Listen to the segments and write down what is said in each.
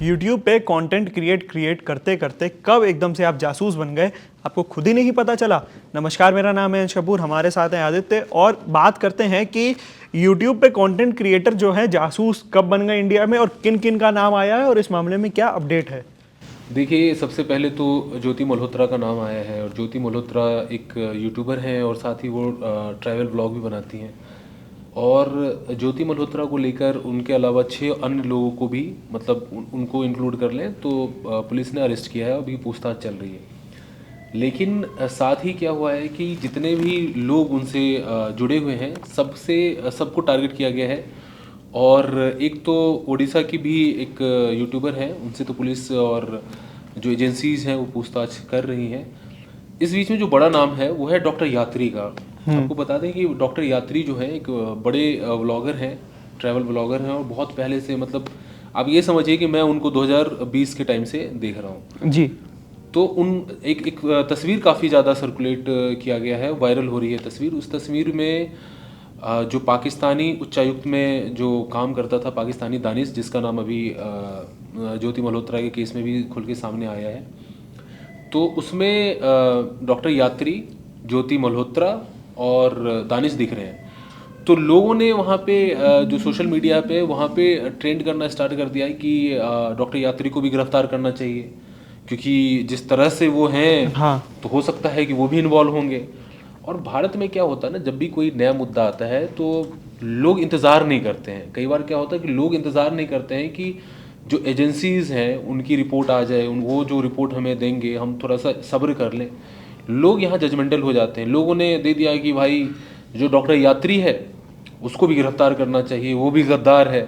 YouTube पे content create करते करते कब एकदम से आप जासूस बन गए, आपको खुद ही नहीं पता चला। नमस्कार, मेरा नाम है अंश कपूर, हमारे साथ हैं आदित्य और बात करते हैं कि यूट्यूब पे कंटेंट क्रिएटर जो है जासूस कब बन गए इंडिया में और किन किन का नाम आया है और इस मामले में क्या अपडेट है। देखिए, सबसे पहले तो ज्योति मल्होत्रा का नाम आया है और ज्योति मल्होत्रा एक यूट्यूबर हैं और साथ ही वो ट्रैवल ब्लॉग भी बनाती हैं। और ज्योति मल्होत्रा को लेकर उनके अलावा 6 अन्य लोगों को भी मतलब उनको इंक्लूड कर लें तो पुलिस ने अरेस्ट किया है, अभी पूछताछ चल रही है। लेकिन साथ ही क्या हुआ है कि जितने भी लोग उनसे जुड़े हुए हैं सबको टारगेट किया गया है। और एक तो उड़ीसा की भी एक यूट्यूबर है, उनसे तो पुलिस और जो एजेंसीज हैं वो पूछताछ कर रही हैं। इस बीच में जो बड़ा नाम है वो है डॉक्टर यात्री का। आपको बता दें कि डॉक्टर यात्री जो है एक बड़े व्लॉगर हैं, ट्रैवल व्लॉगर हैं और बहुत पहले से मतलब आप ये समझिए कि मैं उनको 2020 के टाइम से देख रहा हूँ जी। तो एक तस्वीर काफ़ी ज़्यादा सर्कुलेट किया गया है, वायरल हो रही है तस्वीर। उस तस्वीर में जो पाकिस्तानी उच्चायुक्त में जो काम करता था, पाकिस्तानी दानिश, जिसका नाम अभी ज्योति मल्होत्रा के केस में भी खुल के सामने आया है, तो उसमें डॉक्टर यात्री, ज्योति मल्होत्रा और दानिश दिख रहे हैं। तो लोगों ने वहाँ पे जो सोशल मीडिया पे वहाँ पे ट्रेंड करना स्टार्ट कर दिया है कि डॉक्टर यात्री को भी गिरफ्तार करना चाहिए, क्योंकि जिस तरह से वो हैं हाँ। तो हो सकता है कि वो भी इन्वॉल्व होंगे। और भारत में क्या होता है ना, जब भी कोई नया मुद्दा आता है तो लोग इंतज़ार नहीं करते हैं। कई बार क्या होता है कि लोग इंतज़ार नहीं करते हैं कि जो एजेंसीज़ हैं उनकी रिपोर्ट आ जाए, वो जो रिपोर्ट हमें देंगे हम थोड़ा सा सब्र कर लें। लोग यहाँ जजमेंटल हो जाते हैं। लोगों ने दे दिया कि भाई जो डॉक्टर यात्री है उसको भी गिरफ्तार करना चाहिए, वो भी गद्दार है।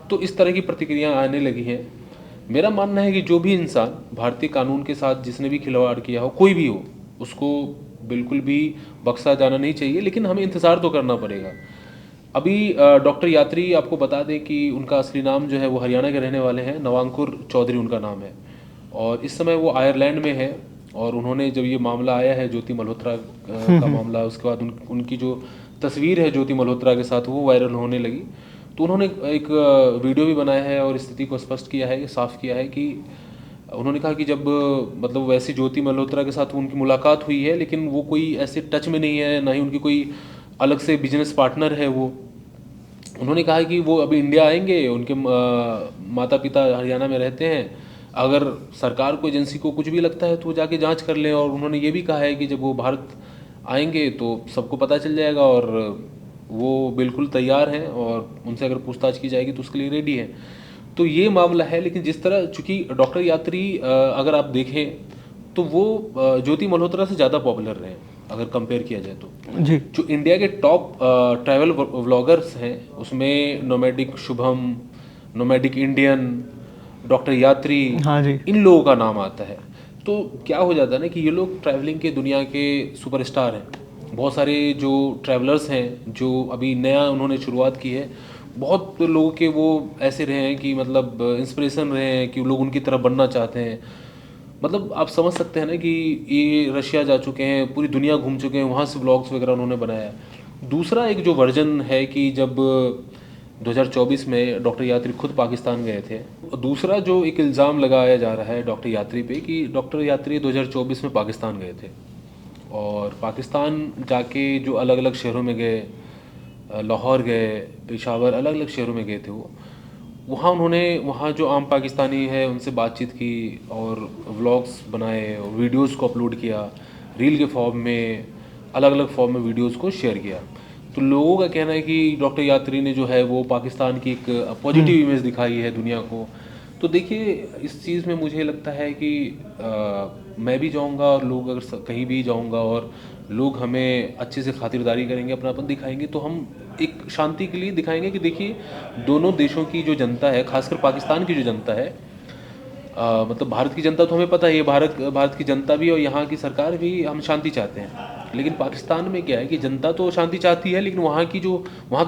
तो इस तरह की प्रतिक्रियाएं आने लगी हैं। मेरा मानना है कि जो भी इंसान भारतीय कानून के साथ जिसने भी खिलवाड़ किया हो, कोई भी हो, उसको बिल्कुल भी बख्शा जाना नहीं चाहिए, लेकिन हमें इंतज़ार तो करना पड़ेगा। अभी डॉक्टर यात्री, आपको बता दें कि उनका असली नाम जो है वो हरियाणा के रहने वाले हैं, नवांकुर चौधरी उनका नाम है। और इस समय वो आयरलैंड में है। और उन्होंने जब ये मामला आया है ज्योति मल्होत्रा का मामला, उसके बाद उनकी जो तस्वीर है ज्योति मल्होत्रा के साथ वो वायरल होने लगी। तो उन्होंने एक वीडियो भी बनाया है और स्थिति को स्पष्ट किया है, साफ किया है कि उन्होंने कहा कि जब मतलब वैसे ज्योति मल्होत्रा के साथ उनकी मुलाकात हुई है, लेकिन वो कोई ऐसे टच में नहीं है, ना ही उनकी कोई अलग से बिजनेस पार्टनर है वो। उन्होंने कहा कि वो अभी इंडिया आएंगे, उनके माता पिता हरियाणा में रहते हैं, अगर सरकार को, एजेंसी को कुछ भी लगता है तो वो जाके जांच कर लें। और उन्होंने ये भी कहा है कि जब वो भारत आएंगे तो सबको पता चल जाएगा और वो बिल्कुल तैयार हैं और उनसे अगर पूछताछ की जाएगी तो उसके लिए रेडी है। तो ये मामला है। लेकिन जिस तरह, चूंकि डॉक्टर यात्री अगर आप देखें तो वो ज्योति मल्होत्रा से ज़्यादा पॉपुलर रहे अगर कंपेयर किया जाए तो। जी। जो इंडिया के टॉप ट्रैवल व्लॉगर्स हैं उसमें nomadic Shubham, nomadic Indian, doctor यात्री, हाँ जी। इन लोगों का नाम आता है। तो क्या हो जाता है ना कि ये लोग ट्रैवलिंग के दुनिया के सुपरस्टार हैं। बहुत सारे जो ट्रैवलर्स हैं जो अभी नया उन्होंने शुरुआत की है, बहुत लोगों के वो ऐसे रहे हैं कि मतलब इंस्पिरेशन रहे हैं कि लोग उनकी तरह बनना चाहते हैं। मतलब आप समझ सकते हैं ना कि ये रशिया जा चुके हैं, पूरी दुनिया घूम चुके हैं, वहाँ से व्लॉग्स वगैरह उन्होंने बनाया। दूसरा एक जो वर्जन है कि जब 2024 में डॉक्टर यात्री खुद पाकिस्तान गए थे। दूसरा जो एक इल्ज़ाम लगाया जा रहा है डॉक्टर यात्री पे कि डॉक्टर यात्री 2024 में पाकिस्तान गए थे और पाकिस्तान जाके जो अलग अलग शहरों में गए, लाहौर गए, पेशावर, अलग अलग शहरों में गए थे वो। वहाँ उन्होंने वहाँ जो आम पाकिस्तानी है उनसे बातचीत की और व्लॉग्स बनाए और वीडियोस को अपलोड किया, रील के फॉर्म में, अलग अलग फॉर्म में वीडियोस को शेयर किया। तो लोगों का कहना है कि डॉक्टर यात्री ने जो है वो पाकिस्तान की एक पॉजिटिव इमेज दिखाई है दुनिया को। तो देखिए, इस चीज़ में मुझे लगता है कि मैं भी जाऊंगा और लोग अगर कहीं भी जाऊंगा और लोग हमें अच्छे से खातिरदारी करेंगे, अपनापन दिखाएंगे, तो हम एक शांति के लिए दिखाएंगे कि देखिए दोनों देशों की जो जनता है, खासकर पाकिस्तान की जो जनता है, मतलब भारत की जनता तो हमें पता ही है, भारत की जनता भी और यहाँ की सरकार भी हम शांति चाहते हैं। लेकिन पाकिस्तान में क्या है कि जनता तो शांति चाहती है, लेकिन वहाँ के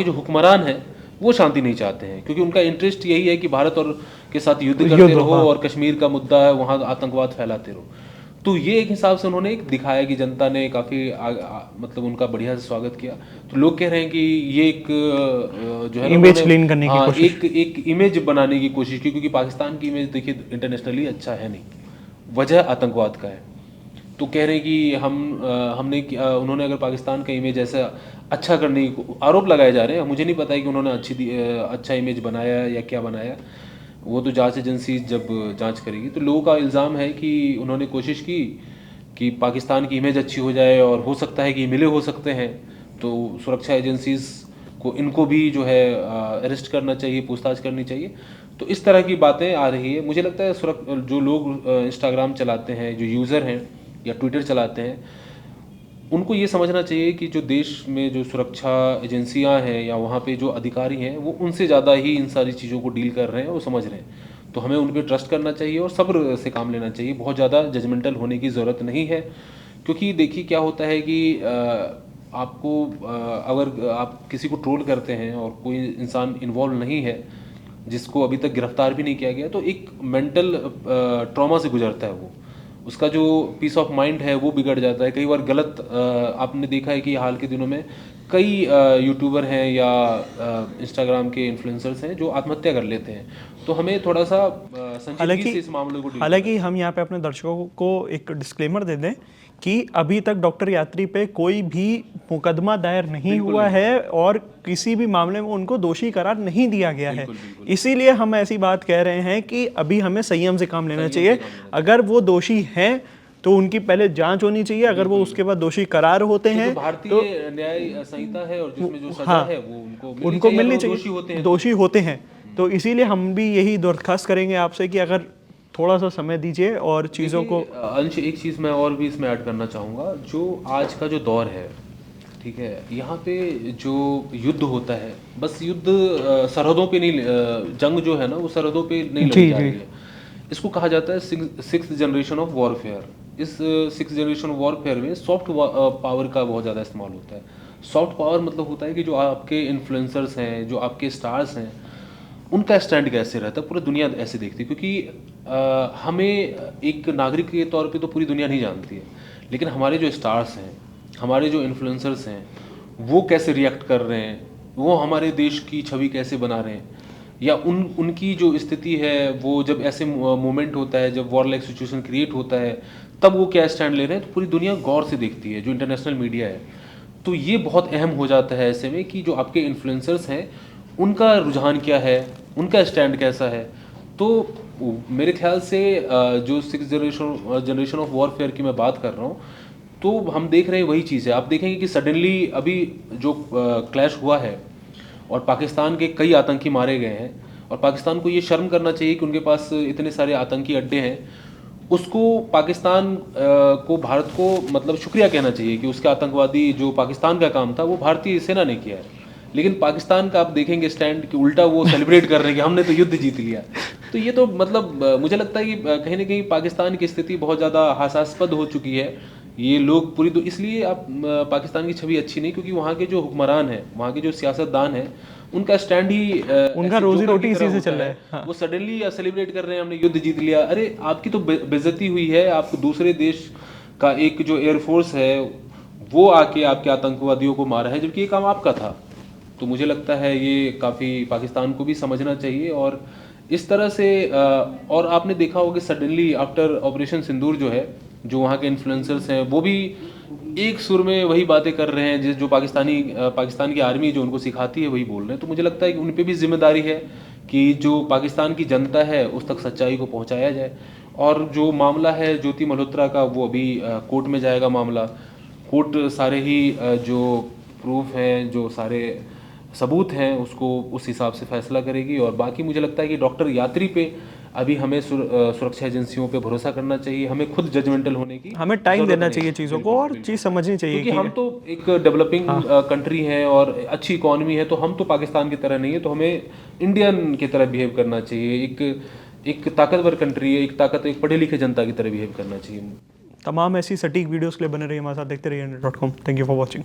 जो हुक्मरान हैं वो शांति नहीं चाहते हैं, क्योंकि उनका इंटरेस्ट यही है कि भारत और के साथ युद्ध करते रहो हाँ। और कश्मीर का मुद्दा है वहाँ आतंकवाद फैलाते रहो। तो ये एक हिसाब से उन्होंने एक दिखाया कि जनता ने काफ़ी मतलब उनका बढ़िया से स्वागत किया। तो लोग कह रहे हैं कि ये एक जो है ना इमेज क्लीन करने की हाँ कोशिश। एक इमेज बनाने की कोशिश की, क्योंकि पाकिस्तान की इमेज देखिए इंटरनेशनली अच्छा है नहीं, वजह आतंकवाद का है। तो कह रहे हैं कि उन्होंने अगर पाकिस्तान का इमेज ऐसा अच्छा करने की आरोप लगाए जा रहे हैं। मुझे नहीं पता है कि उन्होंने अच्छा इमेज बनाया या क्या बनाया, वो तो जांच एजेंसी जब जांच करेगी। तो लोगों का इल्ज़ाम है कि उन्होंने कोशिश की कि पाकिस्तान की इमेज अच्छी हो जाए, और हो सकता है कि मिले हो सकते हैं। तो सुरक्षा एजेंसीज को इनको भी जो है अरेस्ट करना चाहिए, पूछताछ करनी चाहिए। तो इस तरह की बातें आ रही है। मुझे लगता है जो लोग इंस्टाग्राम चलाते हैं, जो यूज़र हैं या ट्विटर चलाते हैं, उनको ये समझना चाहिए कि जो देश में जो सुरक्षा एजेंसियां हैं या वहाँ पे जो अधिकारी हैं, वो उनसे ज़्यादा ही इन सारी चीज़ों को डील कर रहे हैं, वो समझ रहे हैं। तो हमें उन पर ट्रस्ट करना चाहिए और सब्र से काम लेना चाहिए। बहुत ज़्यादा जजमेंटल होने की ज़रूरत नहीं है, क्योंकि देखिए क्या होता है कि आपको अगर आप किसी को ट्रोल करते हैं और कोई इंसान इन्वॉल्व नहीं है, जिसको अभी तक गिरफ्तार भी नहीं किया गया, तो एक मेंटल ट्रॉमा से गुजरता है वो, उसका जो पीस ऑफ माइंड है वो बिगड़ जाता है। कई बार गलत आपने देखा है कि हाल के दिनों में कई यूट्यूबर हैं या इंस्टाग्राम के इन्फ्लुएंसर्स हैं जो आत्महत्या कर लेते हैं। तो हमें थोड़ा सा संजीदगी से इस मामले को डील हालांकि हम यहाँ पे अपने दर्शकों को एक डिस्क्लेमर दे दें कि अभी तक डॉक्टर यात्री पे कोई भी मुकदमा दायर नहीं हुआ है और किसी भी मामले में उनको दोषी करार नहीं दिया गया है। इसीलिए हम ऐसी बात कह रहे हैं कि अभी हमें संयम से काम लेना चाहिए। अगर वो दोषी हैं तो उनकी पहले जांच होनी चाहिए, अगर वो उसके बाद दोषी करार होते हैं भारतीय न्याय संहिता है और जिसमें जो सजा है वो उनको मिलनी चाहिए, दोषी होते हैं। तो इसीलिए हम भी यही दरख्वास्त करेंगे आपसे कि अगर थोड़ा सा समय दीजिए और चीज़ों को। अंश, एक चीज़ मैं और भी इसमें ऐड करना चाहूँगा। जो आज का जो दौर है, ठीक है, यहाँ पे जो युद्ध होता है, बस युद्ध सरहदों पे नहीं, जंग जो है ना वो सरहदों पे नहीं लड़ी जा रही है। इसको कहा जाता है सिक्स्थ जनरेशन ऑफ वॉरफेयर। इस सिक्स्थ जनरेशन ऑफ वॉरफेयर में सॉफ्ट पावर का बहुत ज़्यादा इस्तेमाल होता है। सॉफ्ट पावर मतलब होता है कि जो आपके इन्फ्लुएंसर्स हैं, जो आपके स्टार्स हैं, उनका स्टैंड कैसे रहता है, पूरी दुनिया ऐसे देखती है। क्योंकि हमें एक नागरिक के तौर पे तो पूरी दुनिया नहीं जानती है, लेकिन हमारे जो स्टार्स हैं, हमारे जो इन्फ्लुएंसर्स हैं, वो कैसे रिएक्ट कर रहे हैं, वो हमारे देश की छवि कैसे बना रहे हैं, या उनकी जो स्थिति है, वो जब ऐसे मोमेंट होता है, जब वॉर लाइक सिचुएशन क्रिएट होता है, तब वो क्या स्टैंड ले रहे हैं, तो पूरी दुनिया गौर से देखती है, जो इंटरनेशनल मीडिया है। तो ये बहुत अहम हो जाता है ऐसे में कि जो आपके इन्फ्लुएंसर्स हैं, उनका रुझान क्या है, उनका स्टैंड कैसा है। तो मेरे ख्याल से जो सिक्स जनरेशन ऑफ वॉरफेयर की मैं बात कर रहा हूँ, तो हम देख रहे हैं वही चीज़ है। आप देखेंगे कि सडनली अभी जो क्लैश हुआ है और पाकिस्तान के कई आतंकी मारे गए हैं, और पाकिस्तान को ये शर्म करना चाहिए कि उनके पास इतने सारे आतंकी अड्डे हैं। उसको पाकिस्तान को, भारत को मतलब शुक्रिया कहना चाहिए कि उसके आतंकवादी जो पाकिस्तान का काम था वो भारतीय सेना ने किया है। लेकिन पाकिस्तान का आप देखेंगे स्टैंड कि उल्टा वो सेलिब्रेट कर रहे हैं कि हमने तो युद्ध जीत लिया। तो ये तो मतलब मुझे लगता है कि कहीं ना कहीं पाकिस्तान की स्थिति बहुत ज़्यादा हास्यास्पद हो चुकी है। ये लोग इसलिए आप पाकिस्तान की छवि अच्छी नहीं, क्योंकि वहाँ के जो हुक्मरान हैं, वहाँ के जो सियासतदान हैं, उनका स्टैंड ही उनका रोजी रोटी इसी से चल रहा है। हाँ। वो सडनली सेलिब्रेट कर रहे हैं हमने युद्ध जीत लिया। अरे आपकी तो बेइज्जती हुई है। आपको दूसरे देश का एक जो एयरफोर्स है वो आके आपके आतंकवादियों को मारा है, जबकि ये काम आपका था। तो मुझे लगता है ये काफ़ी पाकिस्तान को भी समझना चाहिए। और इस तरह से और आपने देखा होगा कि सडनली आफ्टर ऑपरेशन सिंदूर जो है, जो वहाँ के इन्फ्लुएंसर्स हैं, वो भी एक सुर में वही बातें कर रहे हैं जो पाकिस्तान की आर्मी जो उनको सिखाती है वही बोल रहे हैं। तो मुझे लगता है कि उन पर भी जिम्मेदारी है कि जो पाकिस्तान की जनता है उस तक सच्चाई को पहुँचाया जाए। और जो मामला है ज्योति मल्होत्रा का, वो अभी कोर्ट में जाएगा मामला। कोर्ट सारे ही जो प्रूफ हैं, जो सारे सबूत हैं, उसको उस हिसाब से फैसला करेगी। और बाकी मुझे लगता है कि डॉक्टर यात्री पे अभी हमें सुरक्षा एजेंसियों पे भरोसा करना चाहिए। हमें खुद जजमेंटल होने की, हमें टाइम देना चाहिए चीज़ों को और चीज़ समझनी चाहिए क्योंकि हम तो एक डेवलपिंग कंट्री है और अच्छी इकोनॉमी है। तो हम तो पाकिस्तान की तरह नहीं है, तो हमें इंडियन की तरह बिहेव करना चाहिए। एक ताकतवर कंट्री है, एक पढ़े लिखे जनता की तरह बिहेव करना चाहिए। तमाम ऐसी सटीक वीडियोस के लिए बने रहिए हमारे साथ, देखते रहिए Indian.com। Thank you for watching.